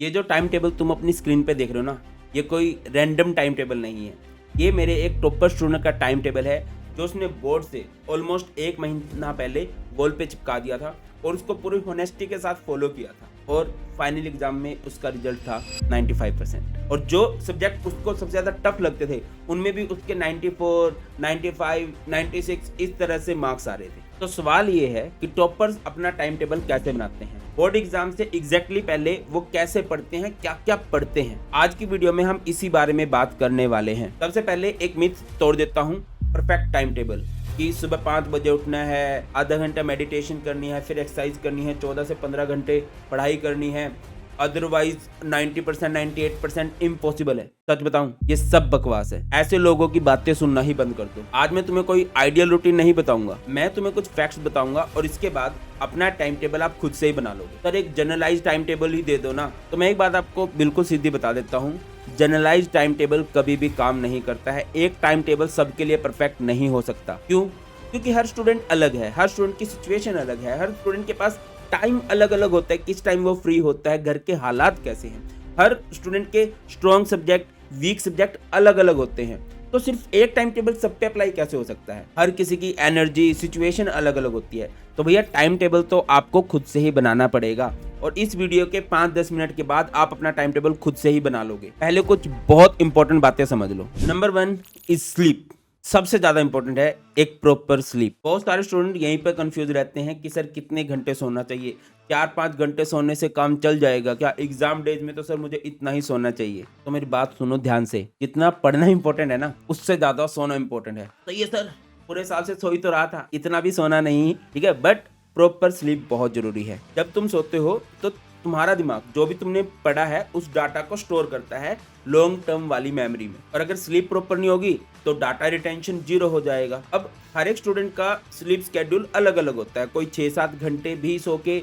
ये जो time table तुम अपनी स्क्रीन पे देख रहे हो ना, ये कोई रैंडम टाइम टेबल नहीं है। ये मेरे एक टॉपर स्टूडेंट का टाइम टेबल है जो उसने बोर्ड से ऑलमोस्ट 1 महीना पहले वॉल पे चिपका दिया था और उसको पूरी होनेस्टी के साथ फॉलो किया था और फाइनल एग्जाम में उसका रिजल्ट था 95%। और जो सब्जेक्ट उसको सबसे ज़्यादा टफ लगते थे उनमें भी उसके 94, 95, 96 इस तरह से मार्क्स आ रहे थे। तो सवाल ये है कि टॉपर्स अपना टाइम टेबल कैसे बनाते हैं, बोर्ड एग्जाम से एग्जैक्टली पहले वो कैसे पढ़ते हैं, क्या क्या पढ़ते हैं। आज की वीडियो में हम इसी बारे में बात करने वाले हैं। सबसे पहले एक मिथ तोड़ देता हूँ, परफेक्ट टाइम टेबल कि सुबह 5 बजे उठना है, आधा घंटा मेडिटेशन करनी है, फिर एक्सरसाइज करनी है, 14 से 15 घंटे पढ़ाई करनी है, अदरवाइज 90% 98% इम्पॉसिबल है। सच बताऊं, ये सब बकवास है। ऐसे लोगों की बातें सुनना ही बंद कर दो। आज मैं तुम्हें कोई आइडियल रूटीन नहीं बताऊंगा, मैं तुम्हें कुछ फैक्ट्स बताऊंगा और इसके बाद अपना टाइम टेबल आप खुद से ही बना लोगे। सर एक जनरलाइज टाइम टेबल ही दे दो ना, तो मैं एक बात आपको बिल्कुल सीधी बता देता हूँ, जनरलाइज टाइम टेबल कभी भी काम नहीं करता है। एक टाइम टेबल सबके लिए परफेक्ट नहीं हो सकता। क्यों? क्योंकि हर स्टूडेंट अलग है, हर स्टूडेंट की सिचुएशन अलग है, हर स्टूडेंट के पास टाइम अलग अलग होता है, किस टाइम वो फ्री होता है, घर के हालात कैसे हैं, हर स्टूडेंट के स्ट्रॉन्ग सब्जेक्ट, वीक सब्जेक्ट अलग अलग होते हैं। तो सिर्फ एक टाइम टेबल सब पे अप्लाई कैसे हो सकता है? हर किसी की एनर्जी, सिचुएशन अलग अलग होती है। तो भैया टाइम टेबल तो आपको खुद से ही बनाना पड़ेगा और इस वीडियो के 5-10 मिनट के बाद आप अपना टाइम टेबल खुद से ही बना लोगे। पहले कुछ बहुत इंपॉर्टेंट बातें समझ लो। Number 1 is sleep. सबसे ज्यादा इंपॉर्टेंट है एक प्रॉपर स्लीप। बहुत सारे स्टूडेंट यहीं पर कंफ्यूज रहते हैं कि सर कितने घंटे सोना चाहिए, 4-5 घंटे सोने से काम चल जाएगा क्या? एग्जाम डेज में तो सर मुझे इतना ही सोना चाहिए। तो मेरी बात सुनो ध्यान से, जितना पढ़ना इंपॉर्टेंट है ना, उससे ज्यादा सोना इंपॉर्टेंट है। तो ये सर पूरे साल से सो ही तो रहा था, इतना भी सोना नहीं, ठीक है, बट प्रॉपर स्लीप बहुत जरूरी है। जब तुम सोते हो तो तुम्हारा दिमाग जो भी तुमने पढ़ा है उस डाटा को स्टोर करता है लॉन्ग टर्म वाली मेमोरी में, और अगर स्लीप प्रॉपर नहीं होगी तो डाटा रिटेंशन 0 हो जाएगा। अब हर एक स्टूडेंट का स्लीप स्केड्यूल अलग अलग होता है। कोई 6-7 घंटे भी सो के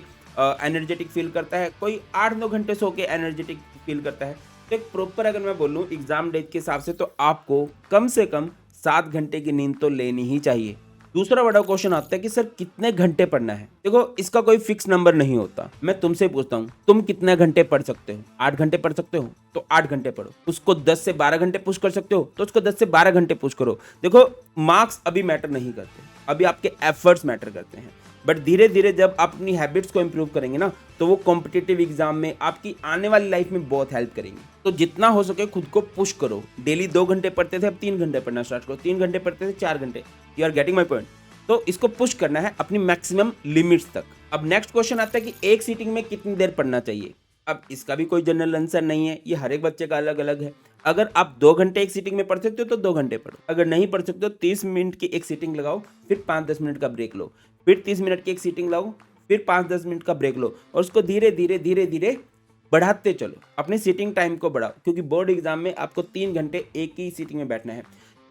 एनर्जेटिक फील करता है, कोई 8-9 घंटे सो के एनर्जेटिक फील करता है। तो एक प्रॉपर अगर मैं बोलूँ एग्जाम डेट के हिसाब से तो आपको कम से कम 7 घंटे की नींद तो लेनी ही चाहिए। दूसरा बड़ा क्वेश्चन आता है कि सर कितने घंटे पढ़ना है? देखो इसका कोई फिक्स नंबर नहीं होता। मैं तुमसे पूछता हूँ, तुम कितने घंटे पढ़ सकते हो? 8 घंटे पढ़ सकते हो तो 8 घंटे पढ़ो। उसको 10 से 12 घंटे पुश कर सकते हो तो उसको 10 से 12 घंटे पुश करो। देखो मार्क्स अभी मैटर नहीं करते, अभी आपके एफर्ट्स मैटर करते हैं। बट धीरे धीरे जब आप अपनी हैबिट्स को इंप्रूव करेंगे ना, तो वो कॉम्पिटिटिव एग्जाम में आपकी आने वाली लाइफ में बहुत हेल्प करेंगे। तो जितना हो सके खुद को पुश करो। डेली 2 घंटे पढ़ते थे, अब 3 घंटे पढ़ना स्टार्ट करो। 3 घंटे पढ़ते थे, 4 घंटे। You are getting my point? तो इसको पुश करना है अपनी मैक्सिमम लिमिट्स तक। अब नेक्स्ट क्वेश्चन आता है कि एक सीटिंग में कितनी देर पढ़ना चाहिए? अब इसका भी कोई जनरल आंसर नहीं है, ये हर एक बच्चे का अलग अलग है। अगर आप 2 घंटे एक सीटिंग में पढ़ सकते हो तो 2 घंटे पढ़ो। अगर नहीं पढ़ सकते हो 30 मिनट की एक सीटिंग लगाओ, फिर 5-10 मिनट का ब्रेक लो, फिर 30 मिनट की एक सीटिंग लगाओ, फिर 5-10 मिनट का ब्रेक लो और उसको धीरे धीरे बढ़ाते चलो। अपने सीटिंग टाइम को बढ़ाओ, क्योंकि बोर्ड एग्जाम में आपको 3 घंटे एक ही सीटिंग में बैठना है।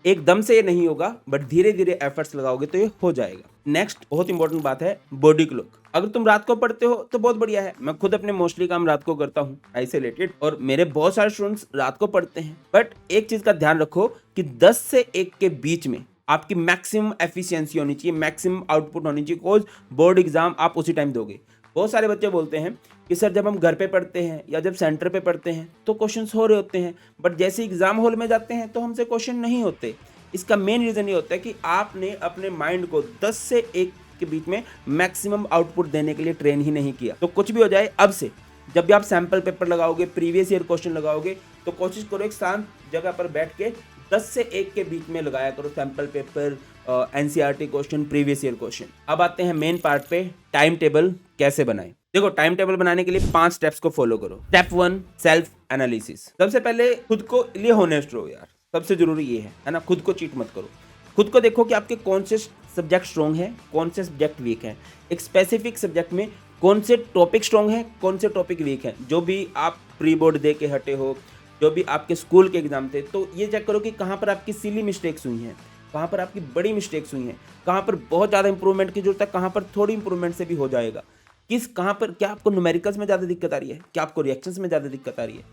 एकदम से ये नहीं होगा, बट धीरे धीरे एफर्ट्स लगाओगे तो ये हो जाएगा। नेक्स्ट बहुत इंपॉर्टेंट बात है बॉडी क्लॉक। अगर तुम रात को पढ़ते हो तो बहुत बढ़िया है। मैं खुद अपने मोस्टली काम रात को करता हूँ आइसोलेटेड, और मेरे बहुत सारे स्टूडेंट्स रात को पढ़ते हैं। बट एक चीज का ध्यान रखो कि 10 से 1 के बीच में आपकी मैक्सिमम एफिशिएंसी होनी चाहिए, मैक्सिमम आउटपुट होनी चाहिए। बिकॉज बोर्ड एग्जाम आप उसी टाइम दोगे। बहुत सारे बच्चे बोलते हैं कि सर जब हम घर पे पढ़ते हैं या जब सेंटर पे पढ़ते हैं तो क्वेश्चंस हो रहे होते हैं, बट जैसे एग्जाम हॉल में जाते हैं तो हमसे क्वेश्चन नहीं होते। इसका मेन रीजन ये होता है कि आपने अपने माइंड को 10 से 1 के बीच में मैक्सिमम आउटपुट देने के लिए ट्रेन ही नहीं किया। तो कुछ भी हो जाए, अब से जब भी आप सैंपल पेपर लगाओगे, प्रीवियस ईयर क्वेश्चन लगाओगे, तो कोशिश करो एक शांत जगह पर बैठ के 10 से 1 के बीच में लगाया करो sample paper, NCERT question, previous year question. अब आते हैं मेन पार्ट पे, टाइम टेबल कैसे बनाएं। देखो टाइम टेबल बनाने के लिए 5 स्टेप्स को फॉलो करो। Step 1 self analysis. सबसे पहले खुद को लिए होनेस्ट रहो यार, सबसे जरूरी ये है ना। खुद को चीट मत करो। खुद को देखो कि आपके कौन से सब्जेक्ट स्ट्रॉन्ग है, कौन से सब्जेक्ट वीक है। एक स्पेसिफिक सब्जेक्ट में कौन से टॉपिक स्ट्रॉन्ग है, कौन से टॉपिक वीक है। जो भी आप प्री बोर्ड दे के हटे हो, जो भी आपके स्कूल के एग्जाम थे, तो ये चेक करो कि कहाँ पर आपकी सिली मिस्टेक्स हुई हैं, कहाँ पर आपकी बड़ी मिस्टेक्स हुई हैं, कहाँ पर बहुत ज़्यादा इंप्रूवमेंट की जरूरत है, कहाँ पर थोड़ी इंप्रूवमेंट से भी हो जाएगा। कहाँ पर क्या आपको न्यूमेरिकल्स में ज़्यादा दिक्कत आ रही है, क्या आपको रिएक्शंस में ज़्यादा दिक्कत आ रही है।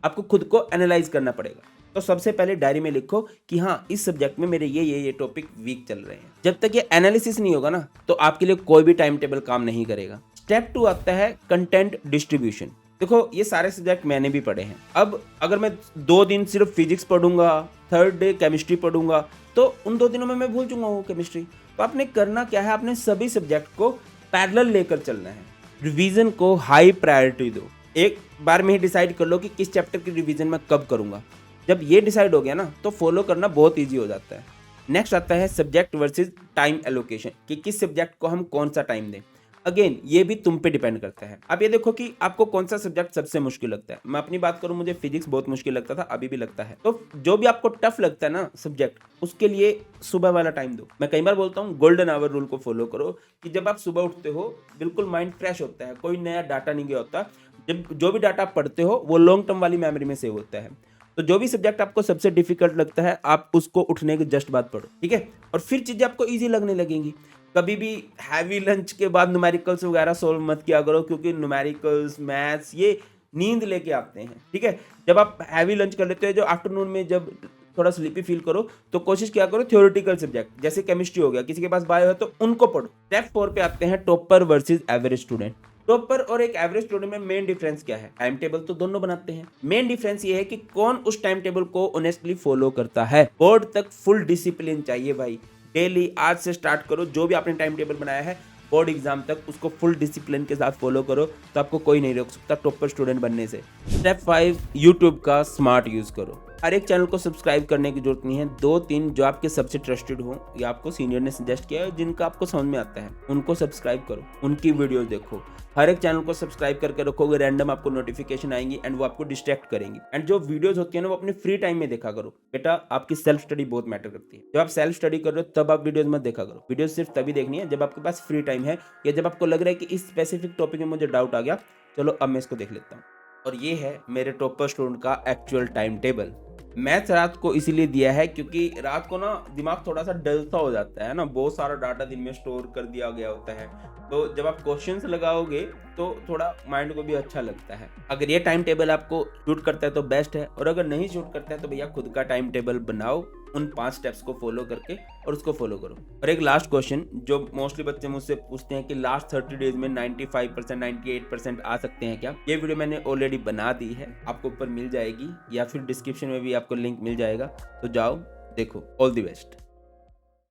आपको खुद को एनालाइज करना पड़ेगा। तो सबसे पहले डायरी में लिखो कि हाँ इस सब्जेक्ट में मेरे ये टॉपिक वीक चल रहे हैं। जब तक ये एनालिसिस नहीं होगा ना, तो आपके लिए कोई भी टाइम टेबल काम नहीं करेगा। स्टेप 2 आता है कंटेंट डिस्ट्रीब्यूशन। देखो ये सारे सब्जेक्ट मैंने भी पढ़े हैं। अब अगर मैं 2 दिन सिर्फ फिजिक्स पढ़ूंगा, थर्ड डे केमिस्ट्री पढ़ूंगा, तो उन 2 दिनों में मैं भूल जाऊंगा वो केमिस्ट्री। तो आपने करना क्या है, आपने सभी सब्जेक्ट को पैरेलल लेकर चलना है। रिवीजन को हाई प्रायोरिटी दो। एक बार में ही डिसाइड कर लो कि किस चैप्टर की रिवीजन मैं कब करूंगा। जब ये डिसाइड हो गया ना, तो फॉलो करना बहुत ईजी हो जाता है। नेक्स्ट आता है सब्जेक्ट वर्सेज टाइम एलोकेशन, कि किस सब्जेक्ट को हम कौन सा टाइम दें। अगेन ये भी तुम पे डिपेंड करता है। अब ये देखो कि आपको कौन सा सब्जेक्ट सबसे मुश्किल लगता है। मैं अपनी बात करूं, मुझे फिजिक्स बहुत मुश्किल लगता था, अभी भी लगता है। तो जो भी आपको टफ लगता है ना सब्जेक्ट, उसके लिए सुबह वाला टाइम दो। मैं कई बार बोलता हूँ गोल्डन आवर रूल को फॉलो करो, कि जब आप सुबह उठते हो बिल्कुल माइंड फ्रेश होता है, कोई नया डाटा नहीं गया होता। जब जो भी डाटा आप पढ़ते हो वो लॉन्ग टर्म वाली मेमोरी में सेव होता है। तो जो भी सब्जेक्ट आपको सबसे डिफिकल्ट लगता है, आप उसको उठने के जस्ट बाद पढ़ो, ठीक है। और फिर चीजें आपको इजी लगने लगेंगी। कभी भी हैवी लंच के बाद न्यूमेरिकल्स वगैरह सोल्व मत किया करो, क्योंकि न्यूमेरिकल्स मैथ्स ये नींद लेके आते हैं, ठीक है। जब आप हैवी लंच कर लेते हो, जो आफ्टरनून में जब थोड़ा स्लीपी फील करो, तो कोशिश किया करो थ्योरेटिकल सब्जेक्ट जैसे केमिस्ट्री हो गया, किसी के पास बायो है तो उनको पढ़ो। स्टेप 4 पे आते हैं topper versus average student. Topper और एक एवरेज स्टूडेंट में मेन डिफरेंस क्या है? टाइम टेबल तो दोनों बनाते हैं, मेन डिफरेंस ये है कि कौन उस टाइम टेबल को ऑनेस्टली फॉलो करता है। बोर्ड तक फुल डिसिप्लिन चाहिए भाई। डेली आज से स्टार्ट करो, जो भी आपने टाइम टेबल बनाया है बोर्ड एग्जाम तक उसको फुल डिसिप्लिन के साथ फॉलो करो, तो आपको कोई नहीं रोक सकता टॉपर स्टूडेंट बनने से। स्टेप 5 यूट्यूब का स्मार्ट यूज करो। हर एक चैनल को सब्सक्राइब करने की जरूरत नहीं है। 2-3 जो आपके सबसे ट्रस्टेड हो या आपको सीनियर ने सजेस्ट किया है, जिनका आपको समझ में आता है, उनको सब्सक्राइब करो, उनकी वीडियोस देखो। हर एक चैनल को सब्सक्राइब करके रखोगे, रैंडम आपको नोटिफिकेशन आएंगी एंड वो आपको डिस्ट्रैक्ट करेंगी। एंड जो वीडियोस होती है ना, वो अपने फ्री टाइम में देखा करो। बेटा आपकी सेल्फ स्टडी बहुत मैटर करती है। जब आप सेल्फ स्टडी कर रहे हो तब आप वीडियोस मत देखा करो। वीडियोस सिर्फ तभी देखनी है जब आपके पास फ्री टाइम है, या जब आपको लग रहा है कि इस स्पेसिफिक टॉपिक में मुझे डाउट आ गया, चलो अब मैं इसको देख लेता हूँ। और ये है मेरे टॉपर स्टूडेंट का एक्चुअल टाइम टेबल। मैथ्स रात को इसीलिए दिया है क्योंकि रात को ना दिमाग थोड़ा सा डल सा हो जाता है ना, बहुत सारा डाटा दिन में स्टोर कर दिया गया होता है। तो जब आप क्वेश्चंस लगाओगे तो थोड़ा माइंड को भी अच्छा लगता है। अगर ये टाइम टेबल आपको शूट करता है तो बेस्ट है, और अगर नहीं शूट करता है तो भैया खुद का टाइम टेबल बनाओ, उन 5 स्टेप्स को फॉलो करके, और उसको फॉलो करो। और एक लास्ट क्वेश्चन जो मोस्टली बच्चे मुझसे पूछते हैं कि लास्ट 30 डेज में 95% 98% आ सकते हैं क्या? ये वीडियो मैंने ऑलरेडी बना दी है, आपको ऊपर मिल जाएगी या फिर डिस्क्रिप्शन में भी आपको लिंक मिल जाएगा, तो जाओ देखो। All the best.